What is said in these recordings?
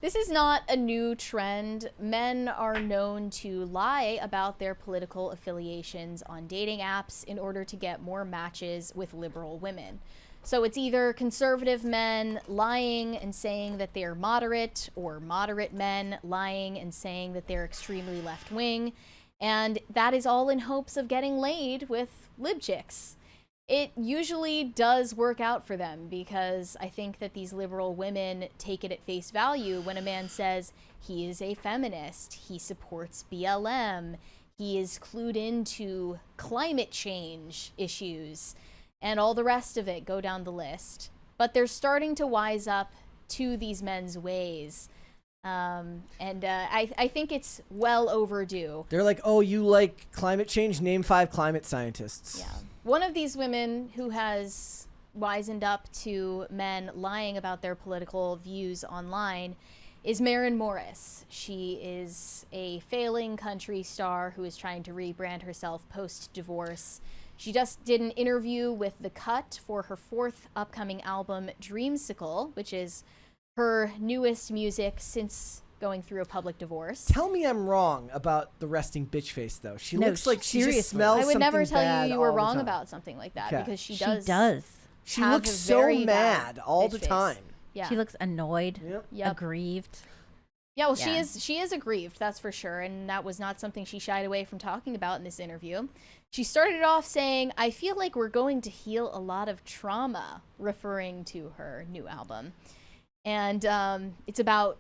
This is not a new trend. Men are known to lie about their political affiliations on dating apps in order to get more matches with liberal women. So it's either conservative men lying and saying that they're moderate, or moderate men lying and saying that they're extremely left-wing. And that is all in hopes of getting laid with lib chicks. It usually does work out for them, because I think that these liberal women take it at face value when a man says he is a feminist, he supports BLM, he is clued into climate change issues, and all the rest of it, go down the list. But they're starting to wise up to these men's ways. I think it's well overdue. They're like, oh, you like climate change? Name 5 climate scientists. Yeah. One of these women who has wisened up to men lying about their political views online is Maren Morris. She is a failing country star who is trying to rebrand herself post-divorce. She just did an interview with The Cut for her 4th upcoming album, Dreamsicle, which is her newest music since going through a public divorce. Tell me I'm wrong about the resting bitch face, though. She looks like she just smells I would never something tell you bad were all the wrong time. about something like that, Okay. because she She does. does. She have looks a so very mad bad all bitch the face. time. Yeah. She looks annoyed, Yep. aggrieved. Yeah, well, Yeah. she is aggrieved, that's for sure, and that was not something she shied away from talking about in this interview. She started off saying, "I feel like we're going to heal a lot of trauma," referring to her new album. And it's about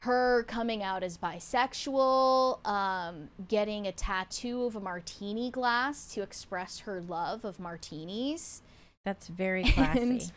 her coming out as bisexual, getting a tattoo of a martini glass to express her love of martinis. That's very classy.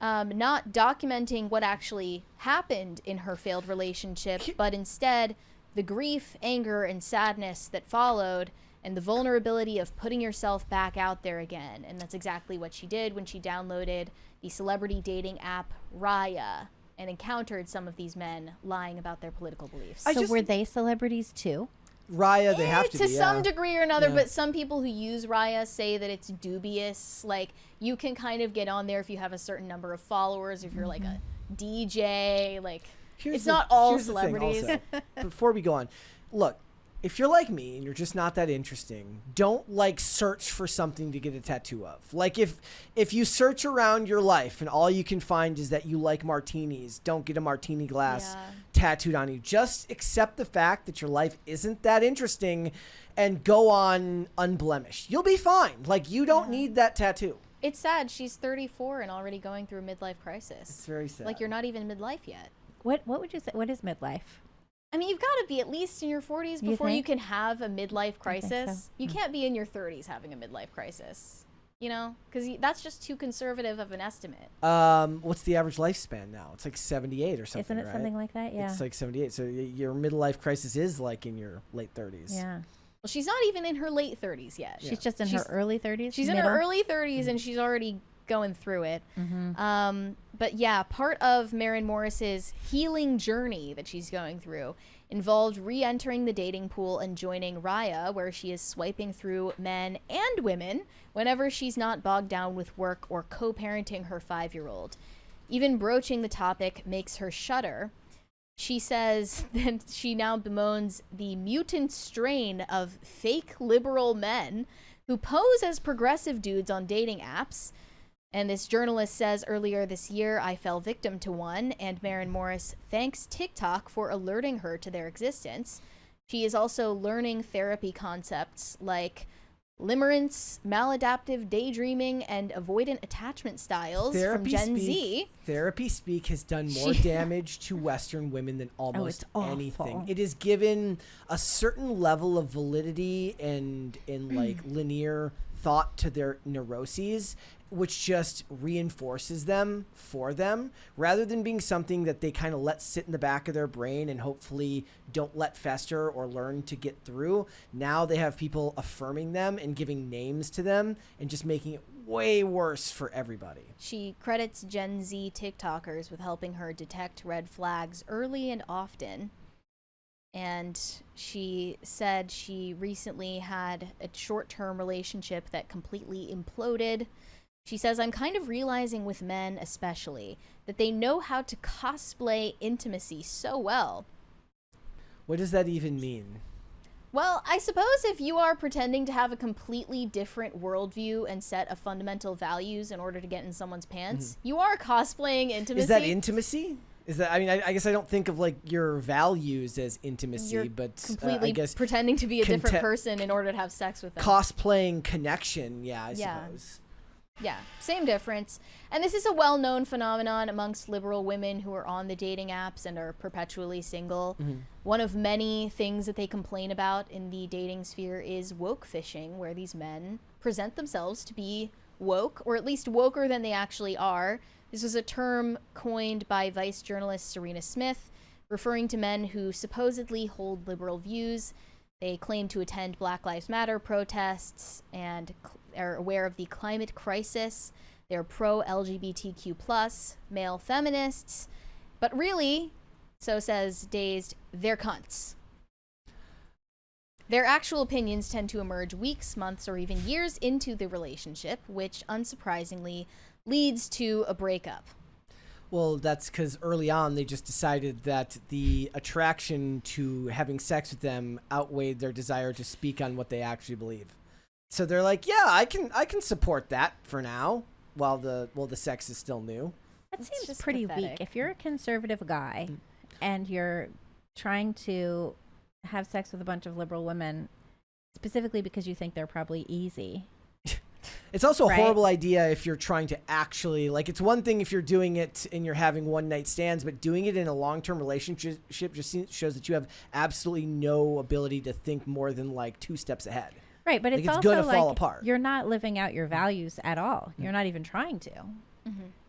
And not documenting what actually happened in her failed relationship, but instead the grief, anger, and sadness that followed, and the vulnerability of putting yourself back out there again. And that's exactly what she did when she downloaded the celebrity dating app Raya and encountered some of these men lying about their political beliefs. So were they celebrities too? Raya, they have to be, some yeah. degree or another, Yeah. but some people who use Raya say that it's dubious. Like, you can kind of get on there if you have a certain number of followers, if you're like a DJ, like, it's not all here's the thing celebrities. also. Before we go on, look, if you're like me and you're just not that interesting, don't like search for something to get a tattoo of. Like if you search around your life and all you can find is that you like martinis, don't get a martini glass tattooed on you. Just accept the fact that your life isn't that interesting and go on unblemished. You'll be fine. Like, you don't need that tattoo. It's sad. She's 34 and already going through a midlife crisis. It's very sad. Like, you're not even midlife yet. What would you say? What is midlife? I mean, you've got to be at least in your 40s before you can have a midlife crisis. so. You can't be in your 30s having a midlife crisis, you know? Because that's just too conservative of an estimate. What's the average lifespan now? It's like 78 or something, Isn't it right? something like that? Yeah. It's like 78. So your midlife crisis is like in your late 30s. Yeah. Well, she's not even in her late 30s yet. She's just in her early 30s. She's in her early 30s and she's already going through it. But yeah, part of Maren Morris's healing journey that she's going through involved re-entering the dating pool and joining Raya, where she is swiping through men and women whenever she's not bogged down with work or co-parenting her 5-year-old. Even broaching the topic makes her shudder. She says that she now bemoans the mutant strain of fake liberal men who pose as progressive dudes on dating apps. And this journalist says, earlier this year, I fell victim to one, and Maren Morris thanks TikTok for alerting her to their existence. She is also learning therapy concepts like limerence, maladaptive daydreaming, and avoidant attachment styles from Gen Z. Therapy speak has done more damage to Western women than almost anything. It has given a certain level of validity and like linear thought to their neuroses, which just reinforces them for them, rather than being something that they kind of let sit in the back of their brain and hopefully don't let fester or learn to get through. Now they have people affirming them and giving names to them and just making it way worse for everybody. She credits Gen Z TikTokers with helping her detect red flags early and often. And she said she recently had a short-term relationship that completely imploded. She says, I'm kind of realizing with men especially that they know how to cosplay intimacy so well. What does that even mean? Well, I suppose if you are pretending to have a completely different worldview and set of fundamental values in order to get in someone's pants, you are cosplaying intimacy. Is that intimacy? Is that, I mean, I guess I don't think of like your values as intimacy, You're but completely I guess pretending to be a different person in order to have sex with them. Cosplaying connection, I suppose. Yeah, same difference. And this is a well-known phenomenon amongst liberal women who are on the dating apps and are perpetually single. One of many things that they complain about in the dating sphere is wokefishing, where these men present themselves to be woke, or at least woker than they actually are. This was a term coined by Vice journalist Serena Smith, referring to men who supposedly hold liberal views. They claim to attend Black Lives Matter protests and are aware of the climate crisis. They're pro-LGBTQ+, male feminists. But really, so says Dazed, they're cunts. Their actual opinions tend to emerge weeks, months, or even years into the relationship, which, unsurprisingly, leads to a breakup. Well, that's because early on they just decided that the attraction to having sex with them outweighed their desire to speak on what they actually believe. So they're like, yeah, I can support that for now while the sex is still new. That seems pretty weak. If you're a conservative guy and you're trying to have sex with a bunch of liberal women specifically because you think they're probably easy. It's also a horrible idea if you're trying to actually, like, it's one thing if you're doing it and you're having one night stands, but doing it in a long-term relationship just shows that you have absolutely no ability to think more than like 2 steps ahead. Right, but like, it's gonna also fall like apart. You're not living out your values at all. You're not even trying to.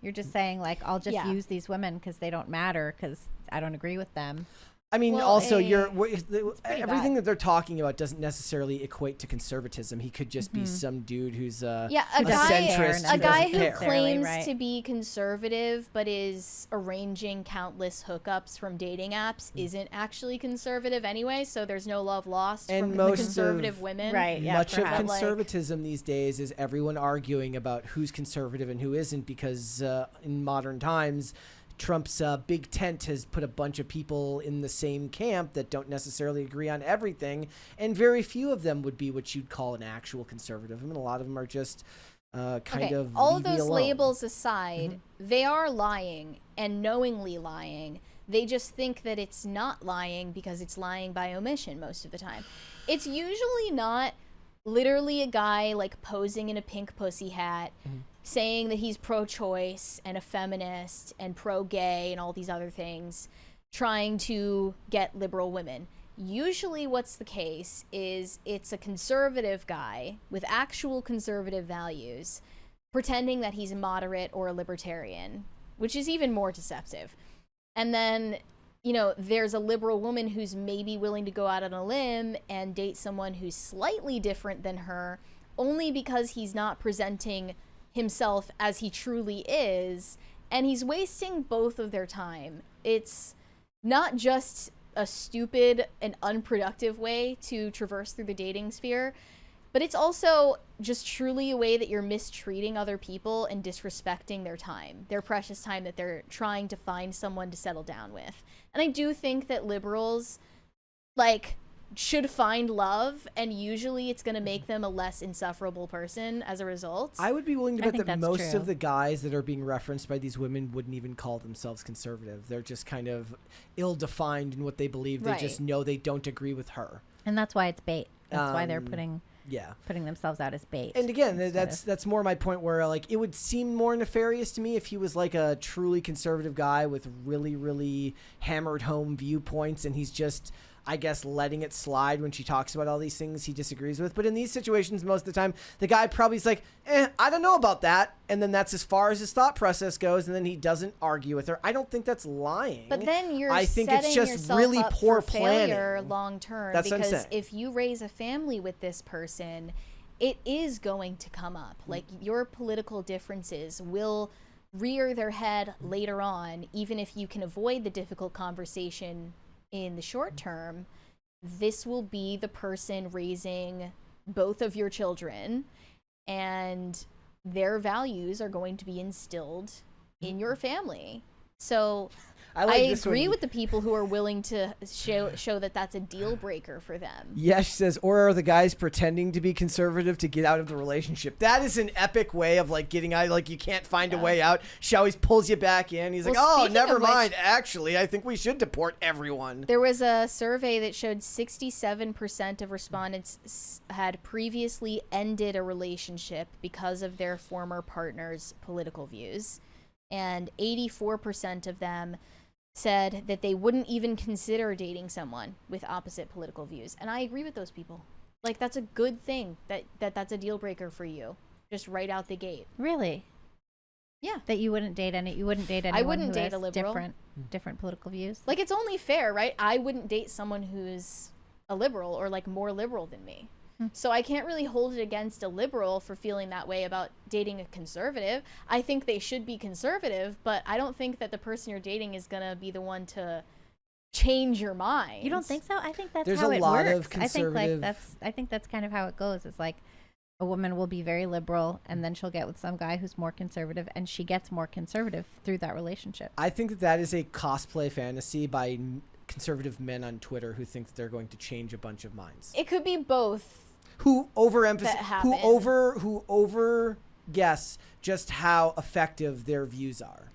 You're just saying like, I'll just use these women because they don't matter because I don't agree with them. I mean, Well, also, everything everything that they're talking about doesn't necessarily equate to conservatism. He could just be some dude who's a centrist. A guy who care. claims to be conservative but is arranging countless hookups from dating apps isn't actually conservative anyway, so there's no love lost from the conservative women. Right, yeah, much of conservatism these days is everyone arguing about who's conservative and who isn't, because in modern times, Trump's big tent has put a bunch of people in the same camp that don't necessarily agree on everything, and very few of them would be what you'd call an actual conservative. I mean, a lot of them are just kind of all of those labels aside, they are lying and knowingly lying. They just think that it's not lying because it's lying by omission most of the time. It's usually not literally a guy like posing in a pink pussy hat saying that he's pro-choice and a feminist and pro-gay and all these other things, trying to get liberal women. Usually what's the case is it's a conservative guy with actual conservative values pretending that he's moderate or a libertarian, which is even more deceptive. And then, you know, there's a liberal woman who's maybe willing to go out on a limb and date someone who's slightly different than her only because he's not presenting himself as he truly is, and he's wasting both of their time. It's not just a stupid and unproductive way to traverse through the dating sphere, but it's also just truly a way that you're mistreating other people and disrespecting their time, their precious time that they're trying to find someone to settle down with. And I do think that liberals, like, should find love, and usually it's going to make them a less insufferable person as a result. I would be willing to bet that most of the guys that are being referenced by these women wouldn't even call themselves conservative. They're just kind of ill-defined in what they believe. They just know they don't agree with her. And that's why it's bait. That's why they're putting themselves out as bait. And again, that's more my point, where like it would seem more nefarious to me if he was like a truly conservative guy with really, really hammered home viewpoints, and he's just, I guess, letting it slide when she talks about all these things he disagrees with. But in these situations, most of the time, the guy probably is like, I don't know about that. And then that's as far as his thought process goes. And then he doesn't argue with her. I don't think that's lying. But then I think it's just really up poor for planning. Failure long term. That's because what I'm saying. if you raise a family with this person, it is going to come up. Like, your political differences will rear their head later on, even if you can avoid the difficult conversation in the short term. This will be the person raising both of your children, and their values are going to be instilled in your family. So I agree with the people who are willing to show that that's a deal breaker for them. Yeah, she says, or are the guys pretending to be conservative to get out of the relationship? That is an epic way of like getting out. Like you can't find a way out. She always pulls you back in. He's like, oh, never mind. Actually, I think we should deport everyone. There was a survey that showed 67% of respondents had previously ended a relationship because of their former partner's political views. And 84% of them said that they wouldn't even consider dating someone with opposite political views. And I agree with those people. Like, that's a good thing that's a deal breaker for you, just right out the gate. Really? Yeah. That you wouldn't date anyone I wouldn't who date has a liberal. different political views. Like, it's only fair, right? I wouldn't date someone who's a liberal or like more liberal than me. So I can't really hold it against a liberal for feeling that way about dating a conservative. I think they should be conservative, but I don't think that the person you're dating is going to be the one to change your mind. You don't think so? I think that's There's how a it lot works. of conservative... I think that's kind of how it goes. It's like a woman will be very liberal and then she'll get with some guy who's more conservative and she gets more conservative through that relationship. I think that is a cosplay fantasy by conservative men on Twitter who think that they're going to change a bunch of minds. It could be both. Who over guess just how effective their views are.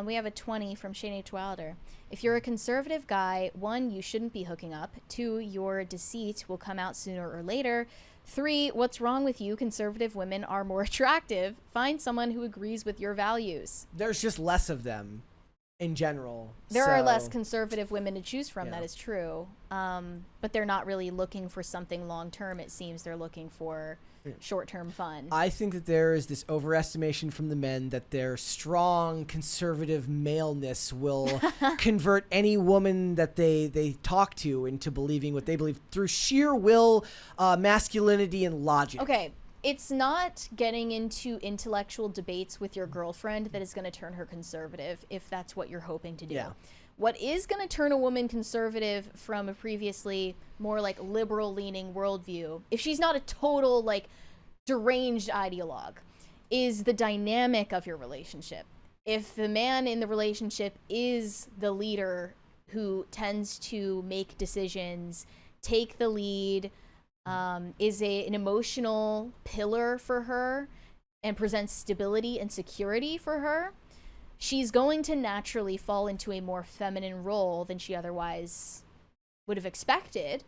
We have a 20 from Shane H. Wilder. If you're a conservative guy, 1, you shouldn't be hooking up. 2, your deceit will come out sooner or later. 3, what's wrong with you? Conservative women are more attractive. Find someone who agrees with your values. There's just less of them in general. There are less conservative women to choose from, that is true. But they're not really looking for something long-term. It seems they're looking for short-term fun. I think that there is this overestimation from the men that their strong conservative maleness will convert any woman that they talk to into believing what they believe through sheer will, masculinity, and logic. Okay. It's not getting into intellectual debates with your girlfriend that is going to turn her conservative, if that's what you're hoping to do. Yeah. What is going to turn a woman conservative from a previously more like liberal-leaning worldview, if she's not a total like deranged ideologue, is the dynamic of your relationship. If the man in the relationship is the leader who tends to make decisions, take the lead, is an emotional pillar for her and presents stability and security for her, she's going to naturally fall into a more feminine role than she otherwise would have expected.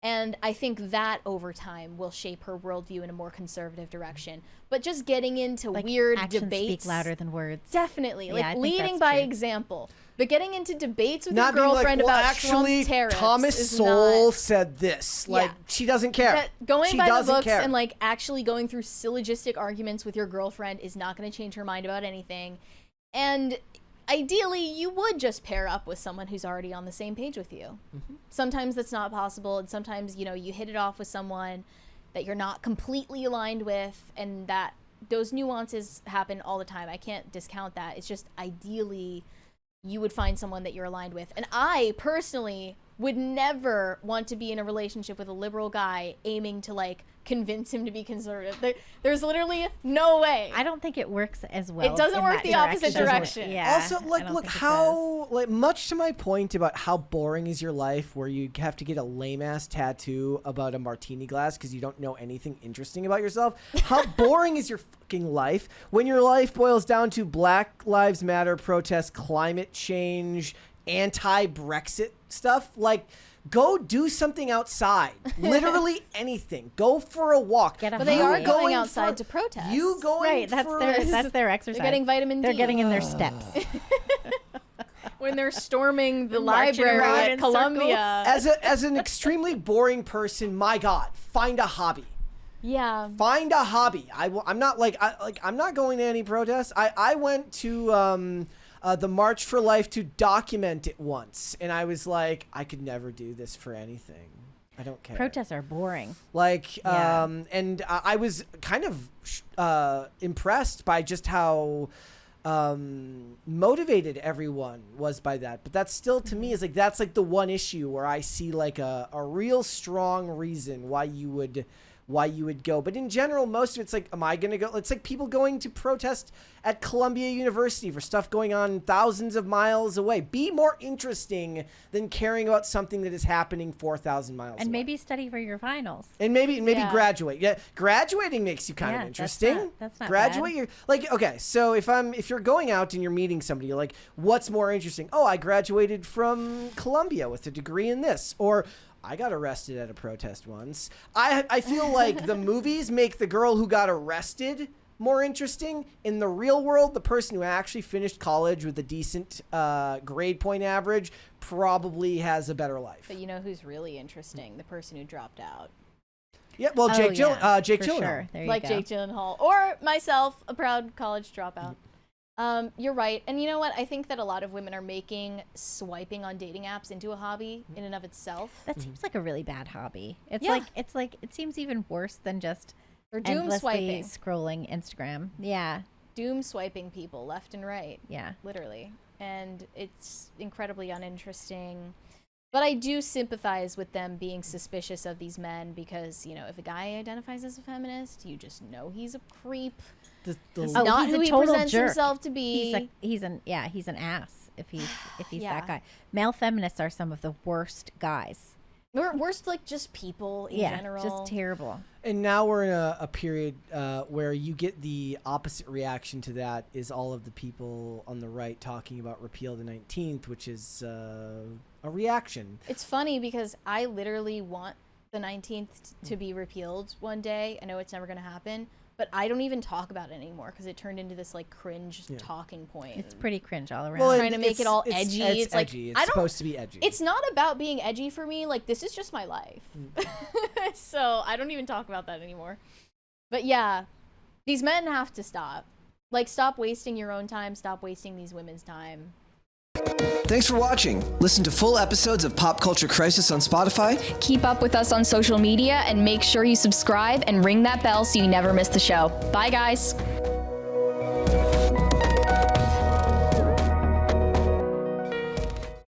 And I think that over time will shape her worldview in a more conservative direction. But just getting into like weird actions debates. Speak louder than words. Definitely. Yeah, like leading by true. Example. But getting into debates with Not your girlfriend like, well, about actually, Trump tariffs Thomas is Sowell not, said this. Like, she doesn't care. Going she by the doesn't books care. and like actually going through syllogistic arguments with your girlfriend is not going to change her mind about anything. And ideally, you would just pair up with someone who's already on the same page with you. Mm-hmm. Sometimes that's not possible, and sometimes, you know, you hit it off with someone that you're not completely aligned with, and that those nuances happen all the time. I can't discount that. It's just ideally you would find someone that you're aligned with. And I personally would never want to be in a relationship with a liberal guy aiming to like convince him to be conservative. There's literally no way. I don't think it works as well. It doesn't work the opposite direction. Yeah. Also, like, look how, like, much to my point about how boring is your life, where you have to get a lame ass tattoo about a martini glass because you don't know anything interesting about yourself. How boring is your fucking life when your life boils down to Black Lives Matter protests, climate change, anti-Brexit stuff? Like, go do something outside. Literally anything. Go for a walk. But they are going outside to protest. You going right? That's their exercise. They're getting vitamin D. They're getting in their steps. When they're storming the library at Columbia. As an extremely boring person, my God, find a hobby. Yeah. Find a hobby. I'm not I'm not going to any protests. I went to the March for Life to document it once, and I was like, I could never do this for anything. I don't care. Protests are boring. Like, and I was kind of impressed by just how motivated everyone was by that. But that's still, to me, is like, that's like the one issue where I see like a real strong reason why you would why you would go. But in general, most of it's like, am I going to go? It's like people going to protest at Columbia University for stuff going on thousands of miles away. Be more interesting than caring about something that is happening 4,000 miles away. And maybe study for your finals. And maybe graduate. Yeah, graduating makes you kind of interesting. That's not graduate. bad. You're like, okay, so if you're going out and you're meeting somebody, you're like, what's more interesting? Oh, I graduated from Columbia with a degree in this, or I got arrested at a protest once. I feel like the movies make the girl who got arrested more interesting. In the real world, the person who actually finished college with a decent grade point average probably has a better life. But you know who's really interesting? The person who dropped out. Yeah, well, Jake Gyllenhaal. Sure. Like Jake Gyllenhaal. Or myself, a proud college dropout. You're right. And you know what? I think that a lot of women are making swiping on dating apps into a hobby in and of itself. That seems like a really bad hobby. It's Yeah. like it seems even worse than just Or doom endlessly swiping. scrolling Instagram. Yeah. Doom swiping people left and right. Yeah. Literally. And it's incredibly uninteresting. But I do sympathize with them being suspicious of these men because, you know, if a guy identifies as a feminist, you just know he's a creep. He's not he's who a he total presents jerk. himself to be. He's an ass if he's Yeah. that guy. Male feminists are some of the worst guys. Or worst, like, just people in general. Just terrible. And now we're in a period where you get the opposite reaction to that is all of the people on the right talking about repeal the 19th, which is a reaction. It's funny because I literally want the 19th to be repealed one day. I know it's never going to happen, but I don't even talk about it anymore because it turned into this like cringe talking point. It's pretty cringe all around. Well, Trying to make it all edgy. It's like edgy. It's supposed to be edgy. It's not about being edgy for me. Like, this is just my life. So I don't even talk about that anymore. But yeah, these men have to stop. Like, stop wasting your own time. Stop wasting these women's time. Thanks for watching. Listen to full episodes of Pop Culture Crisis on Spotify. Keep up with us on social media and make sure you subscribe and ring that bell so you never miss the show. Bye, guys.